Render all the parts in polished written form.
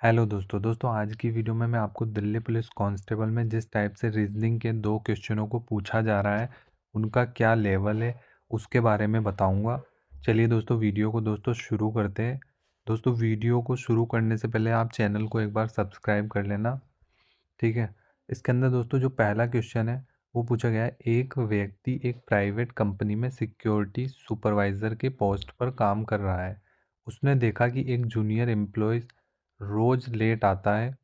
Hello दोस्तों आज की वीडियो में मैं आपको दिल्ली पुलिस कांस्टेबल में जिस टाइप से रीजनिंग के दो क्वेश्चनों को पूछा जा रहा है उनका क्या लेवल है उसके बारे में बताऊंगा। चलिए दोस्तों वीडियो को शुरू करते हैं। दोस्तों वीडियो को शुरू करने से पहले आप चैनल को एक बार सब्सक्राइब कर लेना, ठीक है। इसके अंदर दोस्तों जो पहला क्वेश्चन है वो पूछा गया है, एक व्यक्ति एक प्राइवेट कंपनी में सिक्योरिटी सुपरवाइज़र के पोस्ट पर काम कर रहा है। उसने देखा कि एक जूनियर एम्प्लॉय रोज़ लेट आता है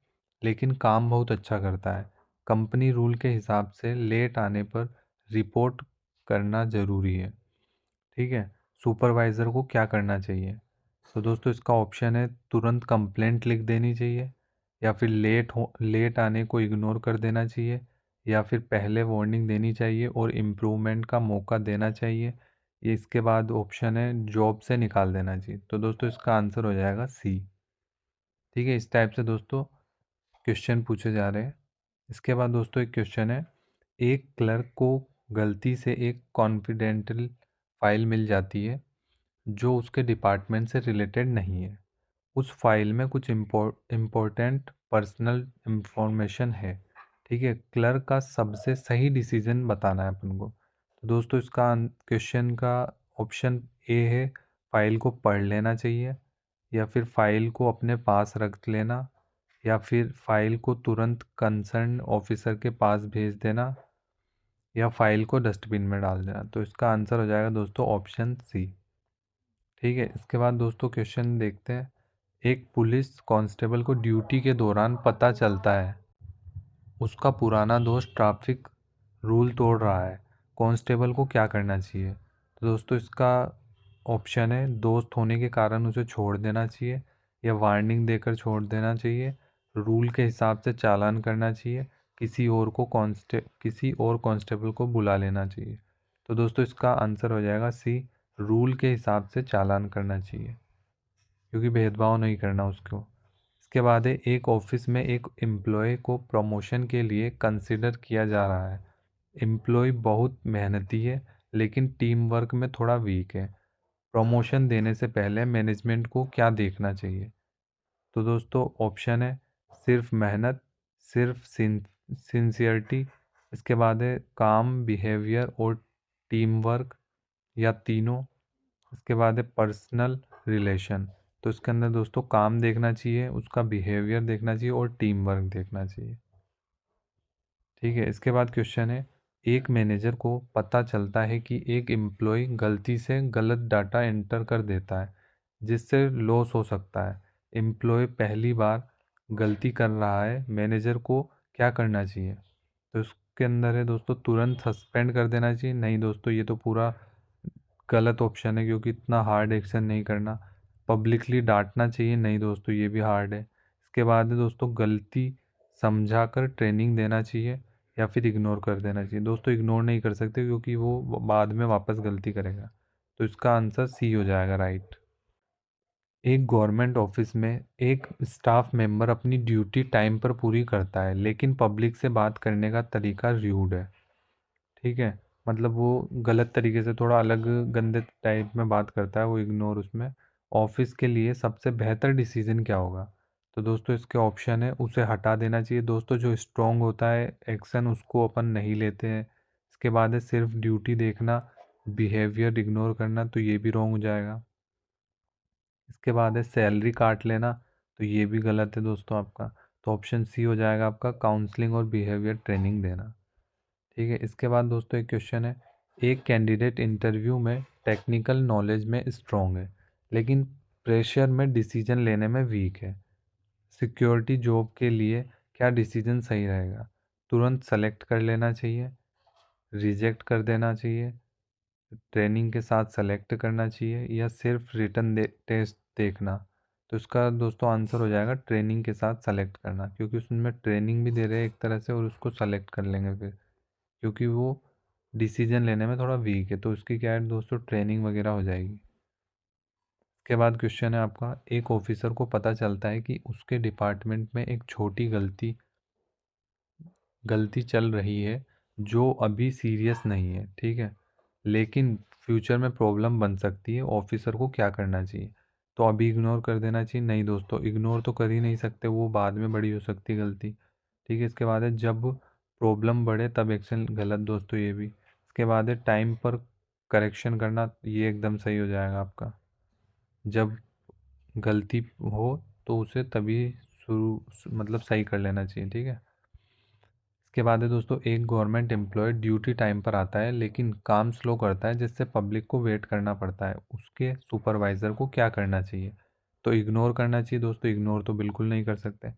लेकिन काम बहुत अच्छा करता है। कंपनी रूल के हिसाब से लेट आने पर रिपोर्ट करना ज़रूरी है, ठीक है। सुपरवाइज़र को क्या करना चाहिए? तो दोस्तों इसका ऑप्शन है तुरंत कंप्लेंट लिख देनी चाहिए, या फिर लेट आने को इग्नोर कर देना चाहिए, या फिर पहले वार्निंग देनी चाहिए और इम्प्रूवमेंट का मौका देना चाहिए। ये इसके बाद ऑप्शन है जॉब से निकाल देना चाहिए। तो दोस्तों इसका आंसर हो जाएगा सी, ठीक है। इस टाइप से दोस्तों क्वेश्चन पूछे जा रहे हैं। इसके बाद दोस्तों एक क्वेश्चन है, एक क्लर्क को गलती से एक कॉन्फिडेंशियल फाइल मिल जाती है जो उसके डिपार्टमेंट से रिलेटेड नहीं है। उस फाइल में कुछ इम्पोर्टेंट पर्सनल इंफॉर्मेशन है, ठीक है। क्लर्क का सबसे सही डिसीजन बताना है अपन को। तो दोस्तों इसका क्वेश्चन का ऑप्शन ए है, फाइल को पढ़ लेना चाहिए, या फिर फाइल को अपने पास रख लेना, या फिर फाइल को तुरंत कंसर्न ऑफिसर के पास भेज देना, या फाइल को डस्टबिन में डाल देना। तो इसका आंसर हो जाएगा दोस्तों ऑप्शन सी, ठीक है। इसके बाद दोस्तों क्वेश्चन देखते हैं, एक पुलिस कांस्टेबल को ड्यूटी के दौरान पता चलता है उसका पुराना दोस्त ट्रैफिक रूल तोड़ रहा है। कांस्टेबल को क्या करना चाहिए? तो दोस्तों इसका ऑप्शन है दोस्त होने के कारण उसे छोड़ देना चाहिए, या वार्निंग देकर छोड़ देना चाहिए, रूल के हिसाब से चालान करना चाहिए, किसी और कांस्टेबल को बुला लेना चाहिए। तो दोस्तों इसका आंसर हो जाएगा सी, रूल के हिसाब से चालान करना चाहिए, क्योंकि भेदभाव नहीं करना उसको। इसके बाद है, एक ऑफिस में एक एम्प्लॉय को प्रमोशन के लिए कंसिडर किया जा रहा है। एम्प्लॉय बहुत मेहनती है लेकिन टीम वर्क में थोड़ा वीक है। प्रमोशन देने से पहले मैनेजमेंट को क्या देखना चाहिए? तो दोस्तों ऑप्शन है सिर्फ मेहनत, सिर्फ सिंसियरिटी, इसके बाद है काम बिहेवियर और टीम वर्क, या तीनों। इसके बाद है पर्सनल रिलेशन। तो इसके अंदर दोस्तों काम देखना चाहिए, उसका बिहेवियर देखना चाहिए और टीम वर्क देखना चाहिए, ठीक है। इसके बाद क्वेश्चन है, एक मैनेजर को पता चलता है कि एक एम्प्लॉय गलती से गलत डाटा एंटर कर देता है जिससे लॉस हो सकता है। एम्प्लॉय पहली बार गलती कर रहा है, मैनेजर को क्या करना चाहिए? तो इसके अंदर है दोस्तों तुरंत सस्पेंड कर देना चाहिए। नहीं दोस्तों ये तो पूरा गलत ऑप्शन है, क्योंकि इतना हार्ड एक्शन नहीं करना। पब्लिकली डांटना चाहिए, नहीं दोस्तों ये भी हार्ड है। इसके बाद है दोस्तों गलती समझा कर ट्रेनिंग देना चाहिए, या फिर इग्नोर कर देना चाहिए। दोस्तों इग्नोर नहीं कर सकते क्योंकि वो बाद में वापस गलती करेगा। तो इसका आंसर सी हो जाएगा, राइट। एक गवर्नमेंट ऑफिस में एक स्टाफ मेंबर अपनी ड्यूटी टाइम पर पूरी करता है लेकिन पब्लिक से बात करने का तरीका र्यूड है, ठीक है। मतलब वो गलत तरीके से थोड़ा अलग गंदे टाइप में बात करता है, वो इग्नोर उसमें। ऑफिस के लिए सबसे बेहतर डिसीजन क्या होगा? तो दोस्तों इसके ऑप्शन है उसे हटा देना चाहिए। दोस्तों जो स्ट्रांग होता है एक्शन उसको अपन नहीं लेते हैं। इसके बाद है सिर्फ ड्यूटी देखना, बिहेवियर इग्नोर करना, तो ये भी रॉन्ग हो जाएगा। इसके बाद है सैलरी काट लेना, तो ये भी गलत है दोस्तों आपका। तो ऑप्शन सी हो जाएगा आपका, काउंसलिंग और बिहेवियर ट्रेनिंग देना, ठीक है। इसके बाद दोस्तों एक क्वेश्चन है, एक कैंडिडेट इंटरव्यू में टेक्निकल नॉलेज में स्ट्रॉन्ग है लेकिन प्रेशर में डिसीजन लेने में वीक है। सिक्योरिटी जॉब के लिए क्या डिसीजन सही रहेगा? तुरंत सेलेक्ट कर लेना चाहिए, रिजेक्ट कर देना चाहिए, ट्रेनिंग के साथ सेलेक्ट करना चाहिए, या सिर्फ टेस्ट देखना? तो इसका दोस्तों आंसर हो जाएगा ट्रेनिंग के साथ सेलेक्ट करना, क्योंकि उसमें ट्रेनिंग भी दे रहे हैं एक तरह से और उसको सेलेक्ट कर लेंगे फिर, क्योंकि वो डिसीजन लेने में थोड़ा वीक है। तो उसकी क्या है दोस्तों ट्रेनिंग वगैरह हो जाएगी। इसके बाद क्वेश्चन है आपका, एक ऑफिसर को पता चलता है कि उसके डिपार्टमेंट में एक छोटी गलती गलती चल रही है जो अभी सीरियस नहीं है, ठीक है, लेकिन फ्यूचर में प्रॉब्लम बन सकती है। ऑफिसर को क्या करना चाहिए? तो अभी इग्नोर कर देना चाहिए? नहीं दोस्तों, इग्नोर तो कर ही नहीं सकते, वो बाद में बड़ी हो सकती है गलती। ठीक है, इसके बाद है जब प्रॉब्लम बढ़े तब एक्शन, गलत दोस्तों ये भी। इसके बाद है टाइम पर करेक्शन करना, ये एकदम सही हो जाएगा आपका। जब गलती हो तो उसे तभी शुरू मतलब सही कर लेना चाहिए। ठीक है, इसके बाद है दोस्तों, एक गवर्नमेंट एम्प्लॉय ड्यूटी टाइम पर आता है लेकिन काम स्लो करता है जिससे पब्लिक को वेट करना पड़ता है, उसके सुपरवाइज़र को क्या करना चाहिए? तो इग्नोर करना चाहिए दोस्तों, इग्नोर तो बिल्कुल नहीं कर सकते।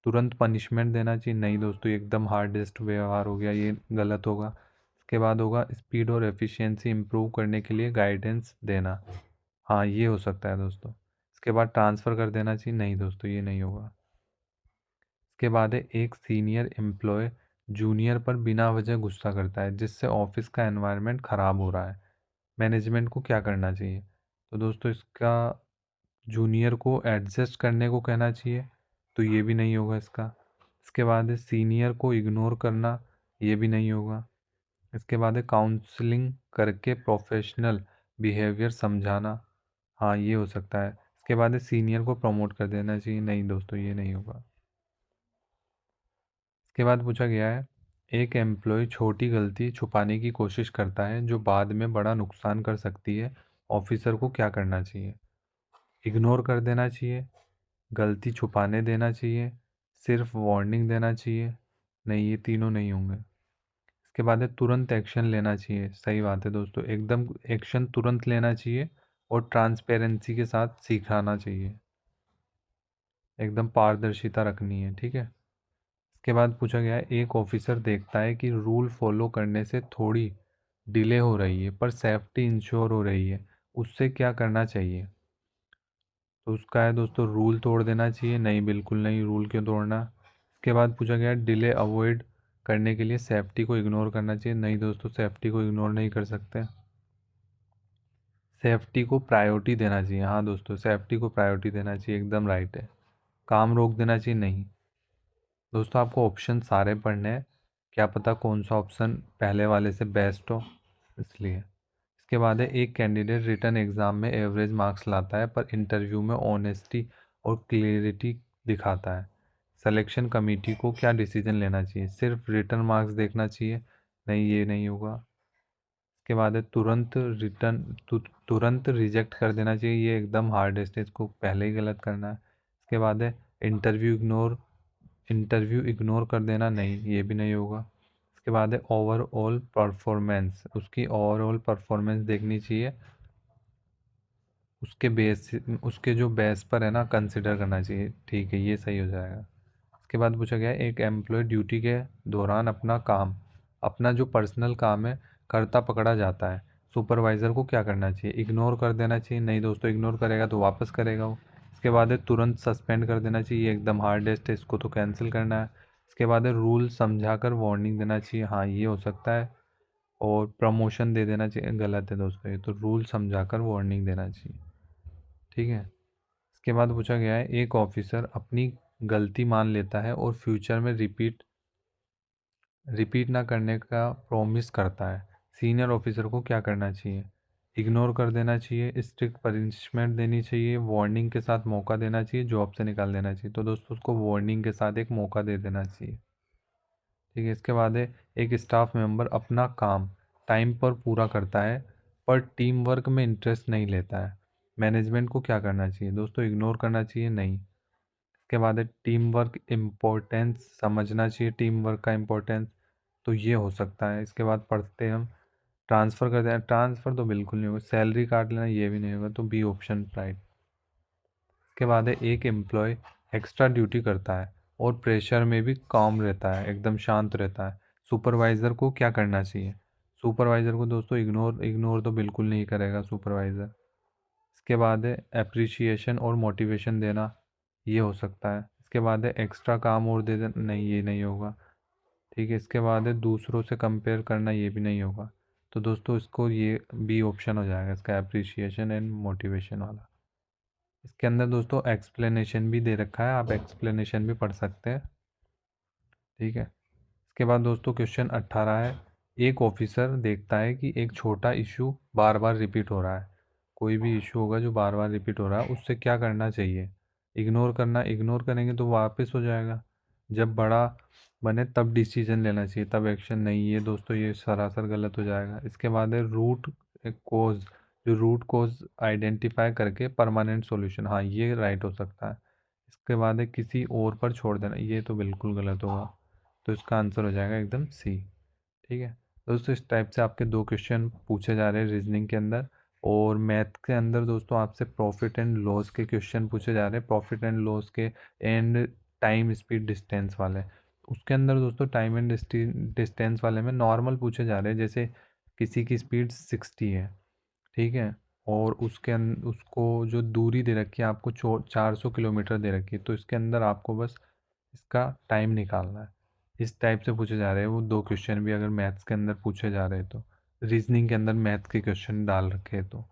तुरंत पनिशमेंट देना चाहिए? नहीं दोस्तों, एकदम हार्डेस्ट व्यवहार हो गया, ये गलत होगा। इसके बाद होगा स्पीड और एफिशिएंसी इंप्रूव करने के लिए गाइडेंस देना, हाँ ये हो सकता है दोस्तों। इसके बाद ट्रांसफ़र कर देना चाहिए? नहीं दोस्तों, ये नहीं होगा। इसके बाद है एक सीनियर एम्प्लॉय जूनियर पर बिना वजह गुस्सा करता है जिससे ऑफिस का एनवायरनमेंट ख़राब हो रहा है, मैनेजमेंट को क्या करना चाहिए? तो दोस्तों इसका जूनियर को एडजस्ट करने को कहना चाहिए, तो ये भी नहीं होगा इसका। इसके बाद है सीनियर को इग्नोर करना, ये भी नहीं होगा। इसके बाद है काउंसलिंग करके प्रोफेशनल बिहेवियर समझाना, हाँ ये हो सकता है। इसके बाद है सीनियर को प्रमोट कर देना चाहिए? नहीं दोस्तों, ये नहीं होगा। इसके बाद पूछा गया है एक एम्प्लॉय छोटी गलती छुपाने की कोशिश करता है जो बाद में बड़ा नुकसान कर सकती है, ऑफिसर को क्या करना चाहिए? इग्नोर कर देना चाहिए, गलती छुपाने देना चाहिए, सिर्फ वार्निंग देना चाहिए? नहीं, ये तीनों नहीं होंगे। इसके बाद है तुरंत एक्शन लेना चाहिए, सही बात है दोस्तों, एकदम एक्शन तुरंत लेना चाहिए और ट्रांसपेरेंसी के साथ सिखाना चाहिए, एकदम पारदर्शिता रखनी है। ठीक है, इसके बाद पूछा गया है एक ऑफिसर देखता है कि रूल फॉलो करने से थोड़ी डिले हो रही है पर सेफ्टी इंश्योर हो रही है, उससे क्या करना चाहिए? तो उसका है दोस्तों रूल तोड़ देना चाहिए? नहीं बिल्कुल नहीं, रूल क्यों तोड़ना। इसके बाद पूछा गया है डिले अवॉइड करने के लिए सेफ्टी को इग्नोर करना चाहिए? नहीं दोस्तों, सेफ्टी को इग्नोर नहीं कर सकते, सेफ्टी को प्रायोरिटी देना चाहिए। हाँ दोस्तों, सेफ्टी को प्रायोरिटी देना चाहिए, एकदम राइट है। काम रोक देना चाहिए? नहीं दोस्तों, आपको ऑप्शन सारे पढ़ने हैं, क्या पता कौन सा ऑप्शन पहले वाले से बेस्ट हो, इसलिए। इसके बाद है एक कैंडिडेट रिटर्न एग्ज़ाम में एवरेज मार्क्स लाता है पर इंटरव्यू में ऑनेस्टी और क्लियरिटी दिखाता है, सिलेक्शन कमेटी को क्या डिसीजन लेना चाहिए? सिर्फ रिटर्न मार्क्स देखना चाहिए? नहीं, ये नहीं होगा। इसके बाद है तुरंत रिजेक्ट कर देना चाहिए? ये एकदम हार्डेस्ट है, इसको पहले ही गलत करना है। इसके बाद है इंटरव्यू इग्नोर कर देना? नहीं, ये भी नहीं होगा। इसके बाद है ओवरऑल परफॉर्मेंस, उसकी ओवरऑल परफॉर्मेंस देखनी चाहिए, उसके बेस उसके जो बेस पर है ना कंसिडर करना चाहिए। ठीक है, ये सही हो जाएगा। इसके बाद पूछा गया है एक एम्प्लॉय ड्यूटी के दौरान अपना जो पर्सनल काम है करता पकड़ा जाता है, सुपरवाइज़र को क्या करना चाहिए? इग्नोर कर देना चाहिए? नहीं दोस्तों, इग्नोर करेगा तो वापस करेगा वो। इसके बाद है तुरंत सस्पेंड कर देना चाहिए? ये एकदम हार्डेस्ट है, इसको तो कैंसिल करना है। इसके बाद है रूल समझा कर वार्निंग देना चाहिए? हाँ ये हो सकता है। और प्रमोशन दे देना चाहिए? गलत है दोस्तों, ये तो रूल समझा कर वार्निंग देना चाहिए। ठीक है, इसके बाद पूछा गया है एक ऑफिसर अपनी गलती मान लेता है और फ्यूचर में रिपीट ना करने का प्रॉमिस करता है, सीनियर ऑफिसर को क्या करना चाहिए? इग्नोर कर देना चाहिए, स्ट्रिक्ट पनिशमेंट देनी चाहिए, वार्निंग के साथ मौका देना चाहिए, जॉब से निकाल देना चाहिए? तो दोस्तों उसको वार्निंग के साथ एक मौका दे देना चाहिए। ठीक है, इसके बाद है एक स्टाफ मेंबर अपना काम टाइम पर पूरा करता है पर टीम वर्क में इंटरेस्ट नहीं लेता है, मैनेजमेंट को क्या करना चाहिए? दोस्तों इग्नोर करना चाहिए? नहीं। इसके बाद है टीम वर्क इम्पोर्टेंस समझना चाहिए, टीम वर्क का इम्पोर्टेंस, तो ये हो सकता है। इसके बाद पढ़ते हैं हम, ट्रांसफ़र कर देना? ट्रांसफ़र तो बिल्कुल नहीं होगा। सैलरी काट लेना? ये भी नहीं होगा, तो बी ऑप्शन राइट। इसके बाद है एक एम्प्लॉय एक्स्ट्रा ड्यूटी करता है और प्रेशर में भी काम रहता है, एकदम शांत रहता है, सुपरवाइज़र को क्या करना चाहिए? सुपरवाइज़र को दोस्तों इग्नोर इग्नोर तो बिल्कुल नहीं करेगा सुपरवाइज़र। इसके बाद है अप्रिसिएशन और मोटिवेशन देना, ये हो सकता है। इसके बाद है एक्स्ट्रा काम और दे देना? नहीं, ये नहीं होगा। ठीक है, इसके बाद है दूसरों से कंपेयर करना? ये भी नहीं होगा। तो दोस्तों इसको ये बी ऑप्शन हो जाएगा इसका, अप्रिसिएशन एंड मोटिवेशन वाला। इसके अंदर दोस्तों एक्सप्लेनेशन भी दे रखा है, आप एक्सप्लेनेशन भी पढ़ सकते हैं। ठीक है, इसके बाद दोस्तों क्वेश्चन 18 है एक ऑफिसर देखता है कि एक छोटा इशू बार बार रिपीट हो रहा है, कोई भी इशू होगा जो बार बार रिपीट हो रहा है उससे क्या करना चाहिए, इग्नोर करना, इग्नोर करेंगे तो वापस हो जाएगा। जब बड़ा बने तब डिसीजन लेना चाहिए, तब एक्शन नहीं, ये दोस्तों ये सरासर गलत हो जाएगा। इसके बाद है रूट कोज, जो रूट कोज आइडेंटिफाई करके परमानेंट सॉल्यूशन, हाँ ये राइट हो सकता है। इसके बाद है किसी और पर छोड़ देना, ये तो बिल्कुल गलत होगा। तो इसका आंसर हो जाएगा एकदम सी। ठीक है दोस्तों, इस टाइप से आपके 2 क्वेश्चन पूछे जा रहे हैं रीजनिंग के अंदर। और मैथ के अंदर दोस्तों आपसे प्रॉफिट एंड लॉस के क्वेश्चन पूछे जा रहे हैं, प्रॉफिट एंड लॉस के एंड टाइम स्पीड डिस्टेंस वाले। उसके अंदर दोस्तों टाइम एंड डिस्टेंस वाले में नॉर्मल पूछे जा रहे हैं, जैसे किसी की स्पीड 60 है, ठीक है, और उसको जो दूरी दे रखी है आपको 400 किलोमीटर दे रखी है, तो इसके अंदर आपको बस इसका टाइम निकालना है। इस टाइप से पूछे जा रहे हैं वो 2 क्वेश्चन भी, अगर मैथ्स के अंदर पूछे जा रहे हैं तो, रीजनिंग के अंदर मैथ्स के क्वेश्चन डाल रखे हैं तो।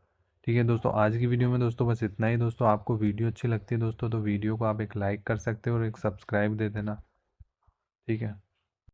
ठीक है दोस्तों, आज की वीडियो में दोस्तों बस इतना ही। दोस्तों आपको वीडियो अच्छी लगती है दोस्तों तो वीडियो को आप एक लाइक कर सकते हो और एक सब्सक्राइब दे देना। ठीक है।